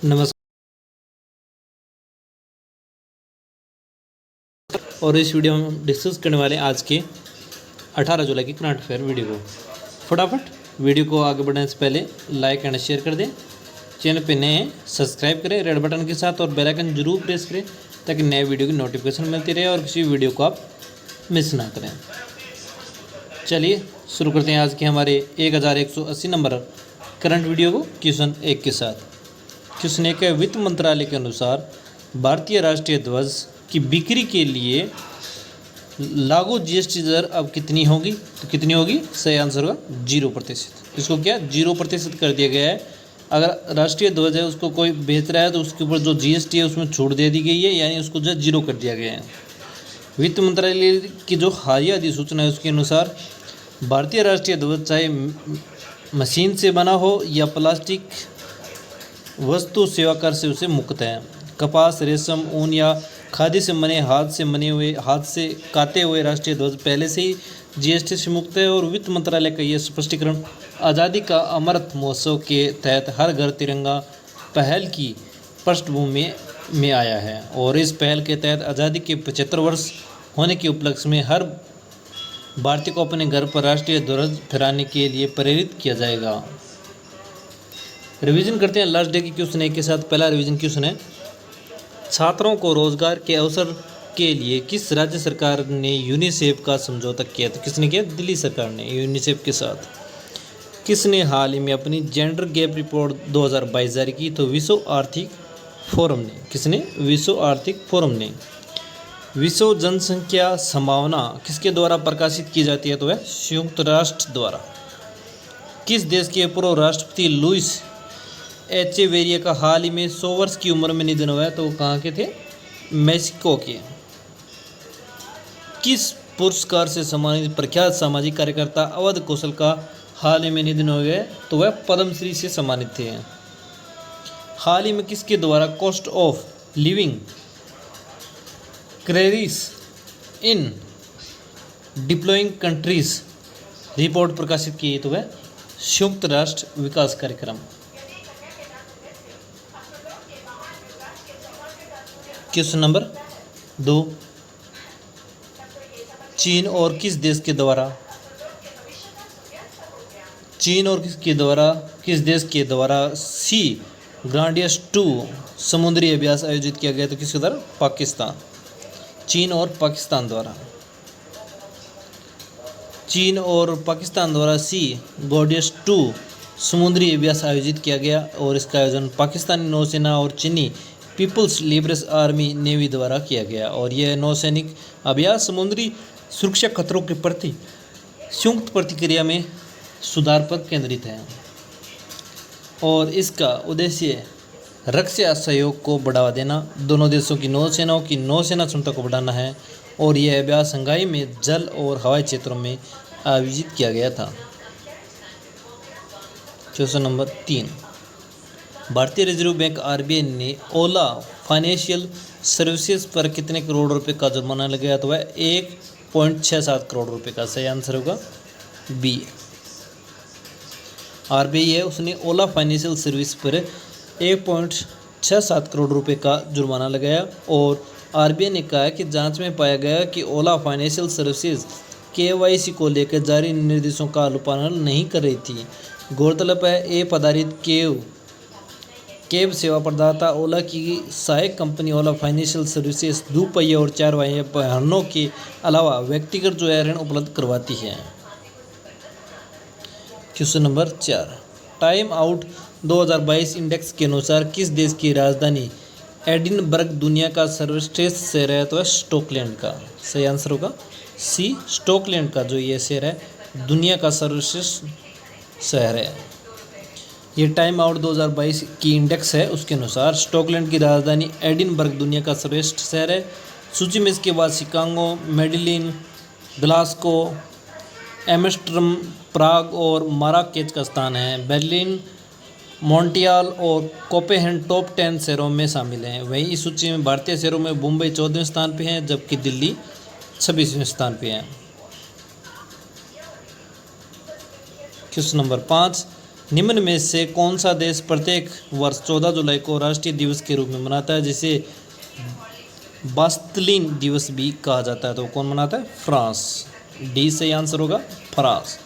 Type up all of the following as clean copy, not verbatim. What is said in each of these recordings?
नमस्कार। और इस वीडियो में हम डिस्कस करने वाले हैं आज के 18 जुलाई की करंट अफेयर वीडियो को। फटाफट वीडियो को आगे बढ़ने से पहले लाइक एंड शेयर कर दें। चैनल पे नए हैं सब्सक्राइब करें रेड बटन के साथ और बेल आइकन जरूर प्रेस करें ताकि नए वीडियो की नोटिफिकेशन मिलती रहे और किसी वीडियो को आप मिस ना करें। चलिए शुरू करते हैं आज के हमारे 1180 नंबर करंट वीडियो को क्वेश्चन 1 के साथ। क्वेश्चन 1 है, वित्त मंत्रालय के अनुसार भारतीय राष्ट्रीय ध्वज की बिक्री के लिए लागू जीएसटी दर अब कितनी होगी? तो कितनी होगी? सही आंसर होगा 0%। इसको क्या 0% कर दिया गया है। अगर राष्ट्रीय ध्वज है उसको कोई बेच रहा है तो उसके ऊपर जो जीएसटी है उसमें छूट दे दी गई है, यानी उसको जो 0 कर दिया गया है। वित्त मंत्रालय की जो हालिया अधिसूचना है उसके अनुसार भारतीय राष्ट्रीय ध्वज चाहे मशीन से बना हो या प्लास्टिक वस्तु सेवा कर से उसे मुक्त है। कपास, रेशम, ऊन या खादी से बने हाथ से काते हुए राष्ट्रीय ध्वज पहले से ही जीएसटी से मुक्त है। और वित्त मंत्रालय का यह स्पष्टीकरण आज़ादी का अमृत महोत्सव के तहत हर घर तिरंगा पहल की पृष्ठभूमि में आया है। और इस पहल के तहत आज़ादी के 75 वर्ष होने के उपलक्ष्य में हर भारतीय को अपने घर पर राष्ट्रीय ध्वज फहराने के लिए प्रेरित किया जाएगा। रिवीजन करते हैं लास्ट डे की क्वेश्चन 1 के साथ। पहला रिवीजन क्वेश्चन है, छात्रों को रोजगार के अवसर के लिए किस राज्य सरकार ने यूनिसेफ का समझौता किया? तो किसने किया? दिल्ली सरकार ने यूनिसेफ के साथ। किसने हाल ही में अपनी जेंडर गैप रिपोर्ट 2022 जारी की? तो विश्व आर्थिक फोरम ने। किसने? विश्व आर्थिक फोरम ने। विश्व जनसंख्या संभावना किसके द्वारा प्रकाशित की जाती है? तो वह संयुक्त राष्ट्र द्वारा। किस देश के पूर्व राष्ट्रपति लुइस एचेवेरिया का हाल ही में 100 वर्ष की उम्र में निधन हुआ है? तो कहाँ के थे? मेक्सिको के। किस पुरस्कार से सम्मानित प्रख्यात सामाजिक कार्यकर्ता अवध कौशल का हाल ही में निधन हो गया? तो वह पद्मश्री से सम्मानित थे। हाल ही में किसके द्वारा cost of living crisis in developing countries report प्रकाशित की? तो वह संयुक्त राष्ट्र विकास कार्यक्रम। क्वेश्चन नंबर 2, चीन और किस देश के द्वारा किस देश के द्वारा सी ग्रांडियस 2 समुद्री अभ्यास आयोजित किया गया? तो किसके द्वारा? पाकिस्तान। चीन और पाकिस्तान द्वारा सी ग्रांडियस 2 समुद्री अभ्यास आयोजित किया गया। और इसका आयोजन पाकिस्तानी नौसेना और चीनी पीपल्स लिबरेशन आर्मी नेवी द्वारा किया गया। और यह नौसैनिक अभ्यास समुद्री सुरक्षा खतरों के प्रति संयुक्त प्रतिक्रिया में सुधार पर केंद्रित है। और इसका उद्देश्य रक्षा सहयोग को बढ़ावा देना, दोनों देशों की नौसेनाओं की नौसेना क्षमता को बढ़ाना है। और यह अभ्यास शंघाई में जल और हवाई क्षेत्रों में आयोजित किया गया था। क्वेश्चन नंबर 3, भारतीय रिजर्व बैंक आरबीआई ने ओला फाइनेंशियल सर्विसेज पर कितने करोड़ रुपए का जुर्माना लगाया? तो वह 1.67 करोड़ रुपए का। सही आंसर होगा बी। आरबीआई है उसने ओला फाइनेंशियल सर्विस पर 1.67 करोड़ रुपए का जुर्माना लगाया। और आरबीआई ने कहा कि जांच में पाया गया कि ओला फाइनेंशियल सर्विसेज केवाईसी को लेकर जारी निर्देशों का अनुपालन नहीं कर रही थी। गौरतलब है ऐप आधारित कैब सेवा प्रदाता ओला की सहायक कंपनी ओला फाइनेंशियल सर्विसेज दुपहिया और 4 पहिया वाहनों के अलावा व्यक्तिगत जो है ऋण उपलब्ध करवाती है। Question number 4, time out 2022 index के अनुसार किस देश की राजधानी एडिनबर्ग दुनिया का सर्वश्रेष्ठ शहर है? तो स्कॉटलैंड का। सही आंसर होगा सी, स्कॉटलैंड का जो ये शहर है दुनिया का सर्वश्रेष्ठ शहर है। ये टाइम आउट 2022 की इंडेक्स है उसके अनुसार स्कॉटलैंड की राजधानी एडिनबर्ग दुनिया का सर्वश्रेष्ठ शहर है। सूची में इसके बाद शिकागो, मेडलिन, ग्लासगो, एम्स्टर्डम, प्राग और माराकेच का स्थान है। बर्लिन, मॉन्ट्रियल और कोपेनहेगन टॉप 10 शहरों में शामिल हैं। वहीं इस सूची में भारतीय शहरों में मुंबई 14वें स्थान पे है जबकि दिल्ली 26वें स्थान पे है। क्वेश्चन नंबर 5, निम्न में से कौन सा देश प्रत्येक वर्ष 14 जुलाई को राष्ट्रीय दिवस के रूप में मनाता है, जिसे बास्तिलिन दिवस भी कहा जाता है? तो कौन मनाता है? फ्रांस। डी सही आंसर होगा, फ्रांस।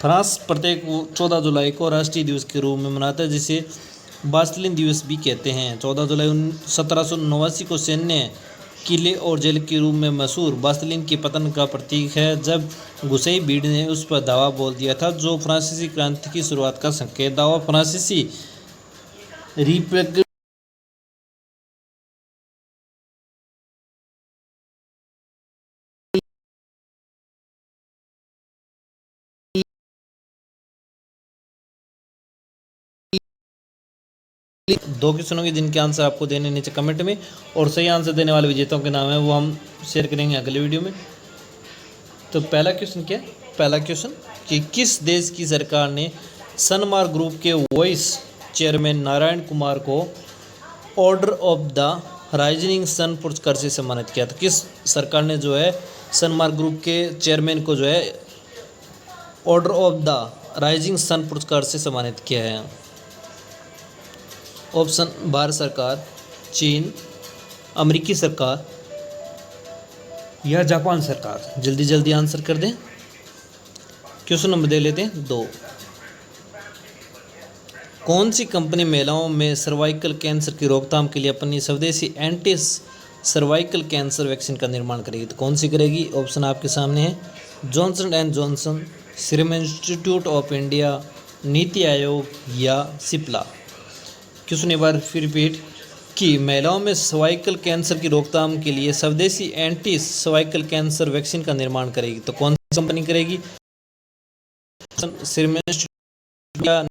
फ्रांस प्रत्येक 14 जुलाई को राष्ट्रीय दिवस के रूप में मनाता है, जिसे बास्तिलिन दिवस भी कहते हैं। 14 जुलाई 1789 को सैन्य किले और जेल के रूप में मशहूर बास्तिलिन के पतन का प्रतीक है, जब गुसई भीड़ ने उस पर दावा बोल दिया था, जो फ्रांसीसी क्रांति की शुरुआत का संकेत। दावा फ्रांसीसी रिपब्लिक दो क्वेश्चन होंगे जिनके आंसर आपको देने नीचे कमेंट में, और सही आंसर देने वाले विजेताओं के नाम है वो हम शेयर करेंगे अगले वीडियो में। तो पहला क्वेश्चन क्या है? पहला क्वेश्चन कि किस देश की सरकार ने सनमार्ग ग्रुप के वाइस चेयरमैन नारायण कुमार को order of the rising sun पुरस्कार से सम्मानित किया था? किस सरकार ने जो है सनमार्ग ग्रुप के चेयरमैन को जो है order of the rising sun पुरस्कार से सम्मानित किया है? ऑप्शन भारत सरकार, चीन, अमेरिकी सरकार या जापान सरकार। जल्दी जल्दी आंसर कर दें। क्वेश्चन नंबर दे लेते हैं 2। कौन सी कंपनी महिलाओं में सर्वाइकल कैंसर की रोकथाम के लिए अपनी स्वदेशी एंटी सर्वाइकल कैंसर वैक्सीन का निर्माण करेगी? तो कौन सी करेगी? ऑप्शन आपके सामने है, Johnson and Johnson, serum institute of India, NITI Aayog या सिप्ला। क्वेश्चन एक बार फिर रिपीट कि महिलाओं में सर्वाइकल कैंसर की रोकथाम के लिए स्वदेशी एंटी सर्वाइकल कैंसर वैक्सीन का निर्माण करेगी? तो कौन सी कंपनी करेगी? सीरम इंस्टीट्यूट या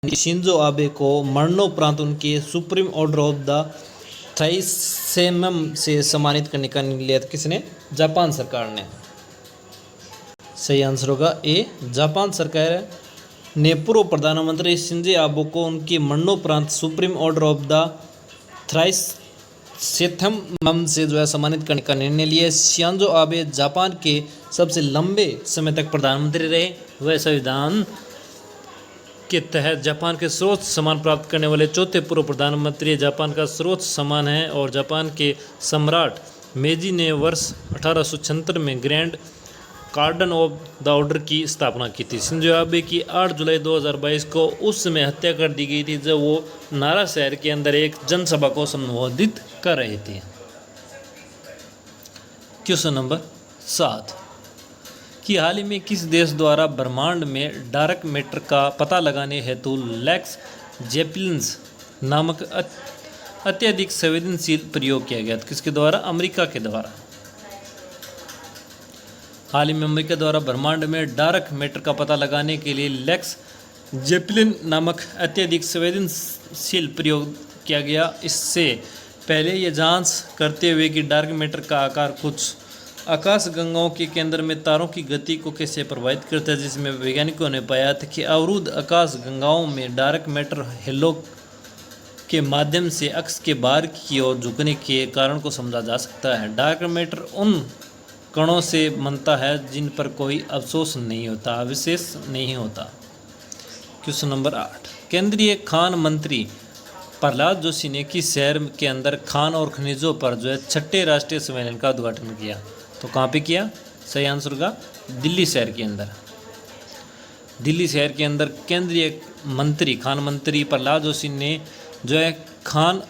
शिंजो आबे को मरणोपरांत उनके सुप्रीम ऑर्डर ऑफ द थ्राइसेमम से सम्मानित करने का निर्णय लिया था? किसने? जापान सरकार ने। सही आंसर होगा ए, जापान सरकार ने पूर्व प्रधानमंत्री शिंजो आबे को उनके मरणोपरांत सुप्रीम ऑर्डर ऑफ द थ्राइसेमम से जो है सम्मानित करने का निर्णय लिया। शिंजो आबे जापान के सबसे लंबे समय तक प्रधानमंत्री रहे। वह संविधान के तहत जापान के सर्वोच्च सम्मान प्राप्त करने वाले चौथे पूर्व प्रधानमंत्री जापान का सर्वोच्च सम्मान है, और जापान के सम्राट मेजी ने वर्ष 1876 में ग्रैंड कार्डन ऑफ द ऑर्डर की स्थापना की थी। शिंजो आबे की 8 जुलाई 2022 को उस समय हत्या कर दी गई थी, जब वो नारा शहर के अंदर एक जनसभा को संबोधित कर रहे थे। क्वेश्चन नंबर 7 कि हाल ही में किस देश द्वारा ब्रह्मांड में डार्क मैटर का पता लगाने हेतु लेक्स जेपलिन्स नामक अत्यधिक संवेदनशील प्रयोग किया गया? किसके द्वारा? अमेरिका के द्वारा। हाल ही में अमेरिका द्वारा ब्रह्मांड में डार्क मैटर का पता लगाने के लिए लेक्स जेपलिन नामक अत्यधिक संवेदनशील प्रयोग किया गया। इससे पहले यह जांच करते हुए कि डार्क मैटर का आकार कुछ आकाशगंगाओं के केंद्र में तारों की गति को कैसे प्रभावित करता है, जिसमें वैज्ञानिकों ने पाया था कि अवरुद्ध आकाशगंगाओं में डार्क मैटर हेलो के माध्यम से अक्ष के बाहर की ओर झुकने के कारण को समझा जा सकता है। डार्क मैटर उन कणों से बनता है जिन पर कोई अवशोष नहीं होता, अवशेष नहीं होता। क्वेश्चन नंबर 8 केंद्रीय खान मंत्री प्रहलाद जोशी ने किस शहर के अंदर खान और खनिजों पर जो है 6ठे राष्ट्रीय सम्मेलन का उद्घाटन किया? तो कहाँ पे किया? सही आंसर होगा दिल्ली शहर के अंदर। दिल्ली शहर के अंदर केंद्रीय मंत्री खान मंत्री प्रहलाद जोशी ने जो है खान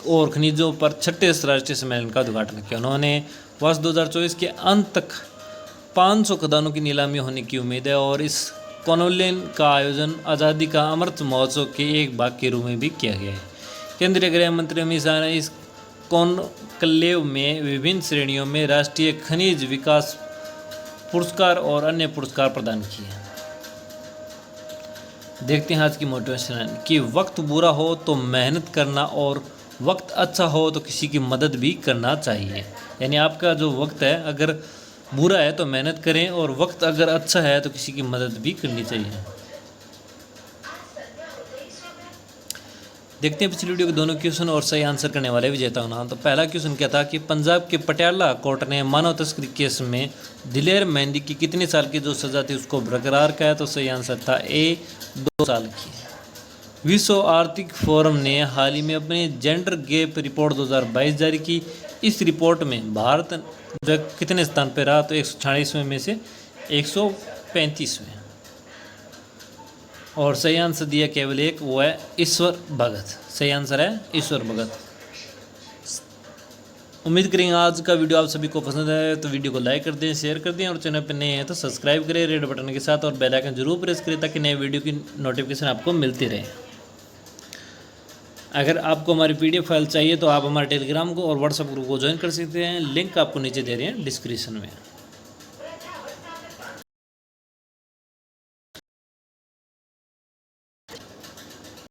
और खनिजों पर 6ठे राष्ट्रीय सम्मेलन का उद्घाटन किया। उन्होंने वर्ष 2024 के अंत तक 500 खदानों की नीलामी होने की उम्मीद है, और इस कॉन्क्लेव का आयोजन आज़ादी का अमृत महोत्सव के एक भाग के रूप में भी किया गया है। केंद्रीय गृह मंत्री अमित शाह ने इस कॉन्क्लेव में विभिन्न श्रेणियों में राष्ट्रीय खनिज विकास पुरस्कार और अन्य पुरस्कार प्रदान किए। देखते हैं आज की मोटिवेशन कि वक्त बुरा हो तो मेहनत करना, और वक्त अच्छा हो तो किसी की मदद भी करना चाहिए। यानी आपका जो वक्त है अगर बुरा है तो मेहनत करें, और वक्त अगर अच्छा है तो किसी की मदद भी करनी चाहिए। देखते हैं पिछली वीडियो के दोनों क्वेश्चन और सही आंसर करने वाले विजेता का नाम। तो पहला क्वेश्चन क्या था कि पंजाब के पटियाला कोर्ट ने मानव तस्करी केस में दिलेर मेहंदी की कितने साल की जो सज़ा थी उसको बरकरार किया। तो सही आंसर था ए 2 साल की। विश्व आर्थिक फोरम ने हाल ही में अपनी जेंडर गैप रिपोर्ट 2022 जारी की। इस रिपोर्ट में भारत जो कितने स्थान पर रहा। तो 146वें में से 135वें। और सही आंसर दिया केवल एक, वो है ईश्वर भगत। सही आंसर है ईश्वर भगत। उम्मीद करेंगे आज का वीडियो आप सभी को पसंद आए तो वीडियो को लाइक कर दें, शेयर कर दें और चैनल पर नए हैं तो सब्सक्राइब करें रेड बटन के साथ और बेल आइकन जरूर प्रेस करें ताकि नए वीडियो की नोटिफिकेशन आपको मिलती रहे। अगर आपको हमारी PDF फाइल चाहिए तो आप हमारे टेलीग्राम को और व्हाट्सएप ग्रुप को ज्वाइन कर सकते हैं। लिंक आपको नीचे दे रहे हैं डिस्क्रिप्शन में।